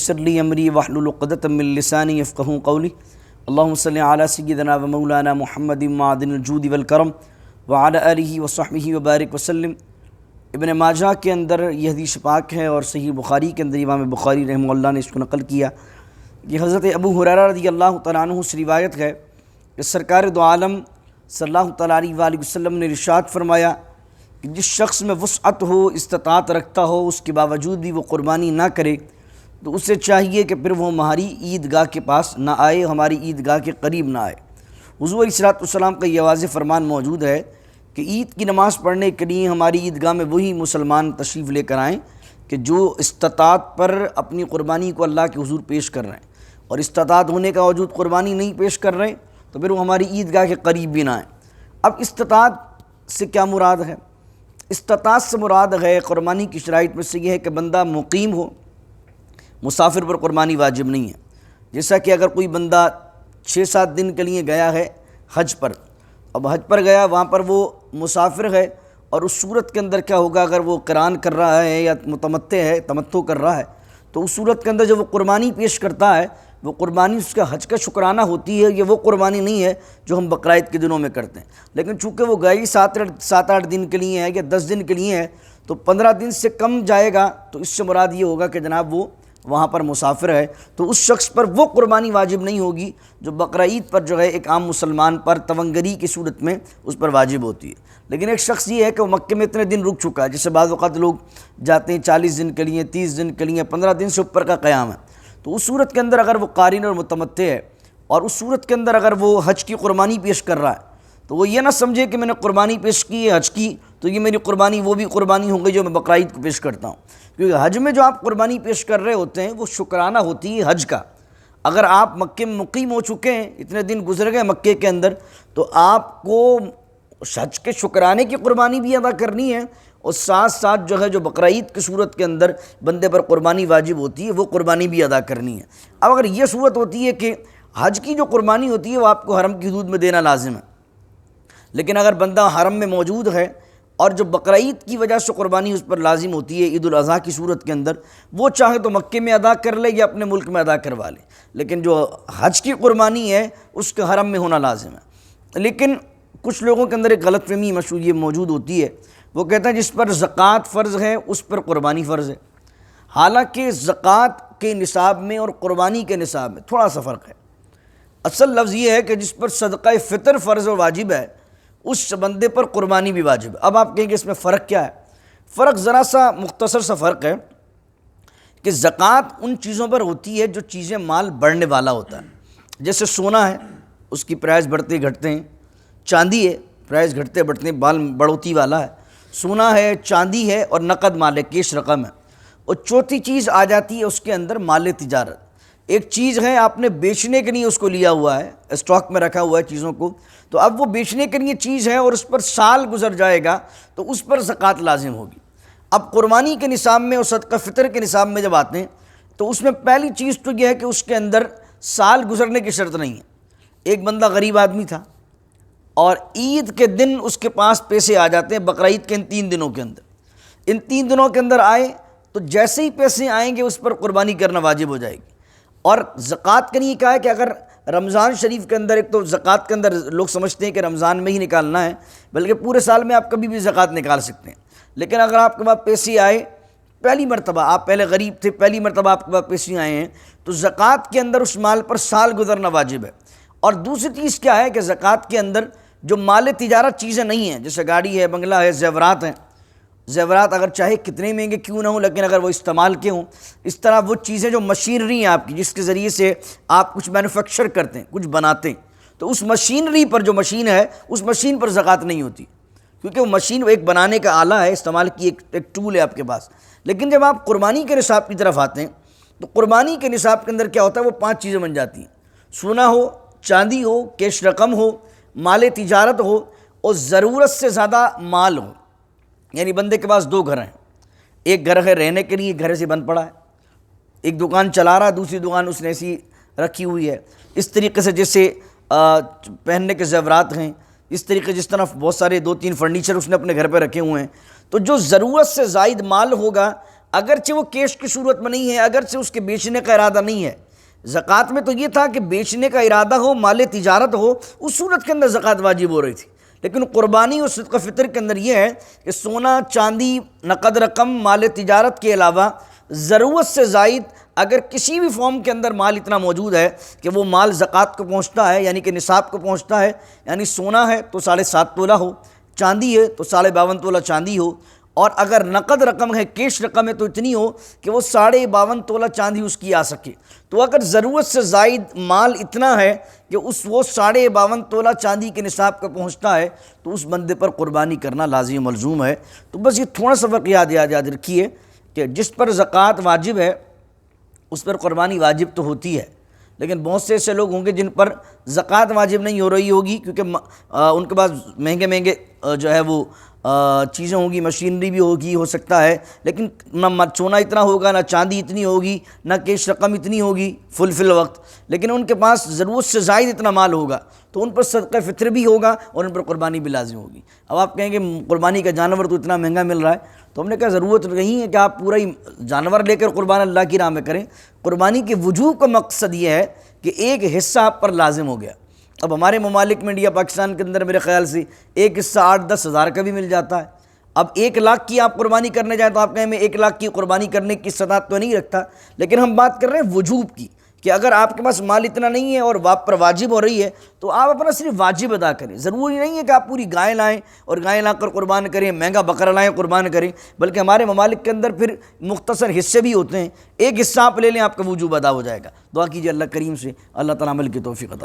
ويسر لي أمري واحلل عقدة من لساني يفقهوا قولي اللهم صل على سيدنا ومولانا محمد معدن الجود والکرم وعلى آلہ وصحبہ وبارک وسلم۔ ابن ماجہ کے اندر یہ حدیث پاک ہے اور صحیح بخاری کے اندر امام بخاری رحمہ اللہ نے اس کو نقل کیا۔ یہ حضرت ابو ہریرہ رضی اللہ تعالیٰ عنہ سے روایت ہے کہ سرکار دو عالم صلی اللہ تعالیٰ علیہ وآلہ وسلم نے ارشاد فرمایا کہ جس شخص میں وسعت ہو، استطاعت رکھتا ہو، اس کے باوجود بھی وہ قربانی نہ کرے تو اسے چاہیے کہ پھر وہ ہماری عیدگاہ کے پاس نہ آئے، ہماری عیدگاہ کے قریب نہ آئے۔ حضور علیہ الصلوۃ والسلام کا یہ واضح فرمان موجود ہے کہ عید کی نماز پڑھنے کے لیے ہماری عیدگاہ میں وہی مسلمان تشریف لے کر آئیں کہ جو استطاعت پر اپنی قربانی کو اللہ کے حضور پیش کر رہے ہیں، اور استطاعت ہونے کا باوجود قربانی نہیں پیش کر رہے تو پھر وہ ہماری عیدگاہ کے قریب بھی نہ آئیں۔ اب استطاعت سے کیا مراد ہے؟ استطاعت سے مراد ہے قربانی کی شرائط میں سے یہ ہے کہ بندہ مقیم ہو، مسافر پر قربانی واجب نہیں ہے۔ جیسا کہ اگر کوئی بندہ 6-7 دن کے لیے گیا ہے حج پر، اب حج پر گیا، وہاں پر وہ مسافر ہے، اور اس صورت کے اندر کیا ہوگا اگر وہ قران کر رہا ہے یا متمتع ہے، تمتع کر رہا ہے، تو اس صورت کے اندر جب وہ قربانی پیش کرتا ہے، وہ قربانی اس کا حج کا شکرانہ ہوتی ہے، یہ وہ قربانی نہیں ہے جو ہم بقرعید کے دنوں میں کرتے ہیں۔ لیکن چونکہ وہ گئی 7-8 دن کے لیے ہے یا 10 دن کے لیے ہے تو 15 دن سے کم جائے گا، تو اس سے مراد یہ ہوگا کہ جناب وہ وہاں پر مسافر ہے، تو اس شخص پر وہ قربانی واجب نہیں ہوگی جو بقرعید پر جو ہے ایک عام مسلمان پر تونگری کی صورت میں اس پر واجب ہوتی ہے۔ لیکن ایک شخص یہ ہے کہ وہ مکے میں اتنے دن رک چکا ہے، جیسے بعض اوقات لوگ جاتے ہیں 40 دن کے لیے، 30 دن کے لیے، 15 دن سے اوپر کا قیام ہے، تو اس صورت کے اندر اگر وہ قارن اور متمتع ہے اور اس صورت کے اندر اگر وہ حج کی قربانی پیش کر رہا ہے تو وہ یہ نہ سمجھے کہ میں نے قربانی پیش کی ہے حج کی تو یہ میری قربانی وہ بھی قربانی ہو گئی جو میں بقرعید کو پیش کرتا ہوں، کیونکہ حج میں جو آپ قربانی پیش کر رہے ہوتے ہیں وہ شکرانہ ہوتی ہے حج کا۔ اگر آپ مکے میں مقیم ہو چکے ہیں، اتنے دن گزر گئے مکے کے اندر، تو آپ کو حج کے شکرانے کی قربانی بھی ادا کرنی ہے، اور ساتھ ساتھ جو ہے جو بقرعید کی صورت کے اندر بندے پر قربانی واجب ہوتی ہے وہ قربانی بھی ادا کرنی ہے۔ اب اگر یہ صورت ہوتی ہے کہ حج کی جو قربانی ہوتی ہے وہ آپ کو حرم کی حدود میں دینا لازم ہے، لیکن اگر بندہ حرم میں موجود ہے اور جو بقرعید کی وجہ سے قربانی اس پر لازم ہوتی ہے عید الاضحیٰ کی صورت کے اندر، وہ چاہے تو مکے میں ادا کر لے یا اپنے ملک میں ادا کروا لے، لیکن جو حج کی قربانی ہے اس کے حرم میں ہونا لازم ہے۔ لیکن کچھ لوگوں کے اندر ایک غلط فہمی مشہور یہ موجود ہوتی ہے، وہ کہتے ہیں جس پر زکوٰۃ فرض ہے اس پر قربانی فرض ہے، حالانکہ زکوٰۃ کے نصاب میں اور قربانی کے نصاب میں تھوڑا سا فرق ہے۔ اصل لفظ یہ ہے کہ جس پر صدقہ فطر فرض و واجب ہے اس بندے پر قربانی بھی واجب ہے۔ اب آپ کہیں گے اس میں فرق کیا ہے؟ فرق ذرا سا مختصر سا فرق ہے کہ زکوٰۃ ان چیزوں پر ہوتی ہے جو چیزیں مال بڑھنے والا ہوتا ہے، جیسے سونا ہے اس کی پرائز بڑھتے گھٹتے ہیں، چاندی ہے پرائز گھٹتے بڑھتے ہیں، بال بڑھوتی والا ہے، سونا ہے، چاندی ہے اور نقد مال ہے، کیش رقم ہے، اور چوتھی چیز آ جاتی ہے اس کے اندر مال تجارت۔ ایک چیز ہے آپ نے بیچنے کے لیے اس کو لیا ہوا ہے، اسٹاک میں رکھا ہوا ہے چیزوں کو، تو اب وہ بیچنے کے لیے چیز ہے اور اس پر سال گزر جائے گا تو اس پر زکوٰۃ لازم ہوگی۔ اب قربانی کے نصاب میں اور صدقہ فطر کے نصاب میں جب آتے ہیں تو اس میں پہلی چیز تو یہ ہے کہ اس کے اندر سال گزرنے کی شرط نہیں ہے۔ ایک بندہ غریب آدمی تھا اور عید کے دن اس کے پاس پیسے آ جاتے ہیں، بقرعید کے ان 3 دنوں کے اندر، ان 3 دنوں کے اندر آئے تو جیسے ہی پیسے آئیں گے اس پر قربانی کرنا واجب ہو جائے گی۔ اور زکوٰۃ کے لیے کہا ہے کہ اگر رمضان شریف کے اندر، ایک تو زکوٰۃ کے اندر لوگ سمجھتے ہیں کہ رمضان میں ہی نکالنا ہے، بلکہ پورے سال میں آپ کبھی بھی زکوٰۃ نکال سکتے ہیں، لیکن اگر آپ کے پاس پیسے آئے پہلی مرتبہ، آپ پہلے غریب تھے، پہلی مرتبہ آپ کے پاس پیسے آئے ہیں، تو زکوٰۃ کے اندر اس مال پر سال گزرنا واجب ہے۔ اور دوسری چیز کیا ہے کہ زکوٰۃ کے اندر جو مال تجارت چیزیں نہیں ہیں، جیسے گاڑی ہے، بنگلہ ہے، زیورات ہیں، زیورات اگر چاہے کتنے مہنگے کیوں نہ ہوں لیکن اگر وہ استعمال کے ہوں، اس طرح وہ چیزیں جو مشینری ہیں آپ کی، جس کے ذریعے سے آپ کچھ مینوفیکچر کرتے ہیں، کچھ بناتے ہیں، تو اس مشینری پر، جو مشین ہے اس مشین پر زکوٰۃ نہیں ہوتی، کیونکہ وہ مشین ایک بنانے کا آلہ ہے، استعمال کی ایک ٹول ہے آپ کے پاس۔ لیکن جب آپ قربانی کے نصاب کی طرف آتے ہیں تو قربانی کے نصاب کے اندر کیا ہوتا ہے، وہ 5 چیزیں بن جاتی ہیں: سونا ہو، چاندی ہو، کیش رقم ہو، مال تجارت ہو، اور ضرورت سے زیادہ مال ہو۔ یعنی بندے کے پاس 2 گھر ہیں، ایک گھر ہے رہنے کے لیے، گھر سے بند پڑا ہے، ایک دکان چلا رہا ہے، دوسری دکان اس نے ایسی رکھی ہوئی ہے، اس طریقے سے جیسے پہننے کے زیورات ہیں، اس طریقے جس طرح بہت سارے 2-3 فرنیچر اس نے اپنے گھر پہ رکھے ہوئے ہیں۔ تو جو ضرورت سے زائد مال ہوگا اگرچہ وہ کیش کی صورت میں نہیں ہے، اگرچہ اس کے بیچنے کا ارادہ نہیں ہے۔ زکوٰۃ میں تو یہ تھا کہ بیچنے کا ارادہ ہو، مال تجارت ہو، اس صورت کے اندر زکوٰۃ واجب ہو رہی تھی۔ لیکن قربانی اور صدقہ فطر کے اندر یہ ہے کہ سونا، چاندی، نقد رقم، مال تجارت کے علاوہ ضرورت سے زائد اگر کسی بھی فارم کے اندر مال اتنا موجود ہے کہ وہ مال زکوٰۃ کو پہنچتا ہے، یعنی کہ نصاب کو پہنچتا ہے، یعنی سونا ہے تو 7.5 تولہ ہو، چاندی ہے تو 52.5 تولہ چاندی ہو، اور اگر نقد رقم ہے، کیش رقم ہے تو اتنی ہو کہ وہ 52.5 تولہ چاندی اس کی آ سکے۔ تو اگر ضرورت سے زائد مال اتنا ہے کہ وہ 52.5 تولہ چاندی کے نصاب کا پہنچتا ہے تو اس بندے پر قربانی کرنا لازم ملزوم ہے۔ تو بس یہ تھوڑا سا فرق یاد رکھیے کہ جس پر زکوٰۃ واجب ہے اس پر قربانی واجب تو ہوتی ہے، لیکن بہت سے ایسے لوگ ہوں گے جن پر زکوٰۃ واجب نہیں ہو رہی ہوگی، کیونکہ ان کے پاس مہنگے جو ہے وہ چیزیں ہوں گی، مشینری بھی ہوگی، ہو سکتا ہے، لیکن نہ سونا اتنا ہوگا، نہ چاندی اتنی ہوگی، نہ کیش رقم اتنی ہوگی فی الوقت، لیکن ان کے پاس ضرورت سے زائد اتنا مال ہوگا تو ان پر صدقہ فطر بھی ہوگا اور ان پر قربانی بھی لازم ہوگی۔ اب آپ کہیں گے قربانی کا جانور تو اتنا مہنگا مل رہا ہے، تو ہم نے کہا ضرورت نہیں ہے کہ آپ پورا ہی جانور لے کر قربان اللہ کی راہ میں کریں۔ قربانی کے وجوب کا مقصد یہ ہے کہ ایک حصہ آپ پر لازم ہو گیا۔ اب ہمارے ممالک میں انڈیا پاکستان کے اندر میرے خیال سے ایک حصہ 8-10 ہزار کا بھی مل جاتا ہے۔ اب 1 لاکھ کی آپ قربانی کرنے جائیں تو آپ کہیں میں 1 لاکھ کی قربانی کرنے کی استطاعت تو نہیں رکھتا، لیکن ہم بات کر رہے ہیں وجوب کی، کہ اگر آپ کے پاس مال اتنا نہیں ہے اور آپ پر واجب ہو رہی ہے تو آپ اپنا صرف واجب ادا کریں۔ ضروری نہیں ہے کہ آپ پوری گائے لائیں اور گائے لا کر قربان کریں، مہنگا بکرا لائیں قربان کریں، بلکہ ہمارے ممالک کے اندر پھر مختصر حصے بھی ہوتے ہیں، ایک حصہ آپ لے لیں، آپ کا وجوب ادا ہو جائے گا۔ دعا کیجیے اللہ کریم سے اللہ تعالیٰ عمل کی توفیق عطا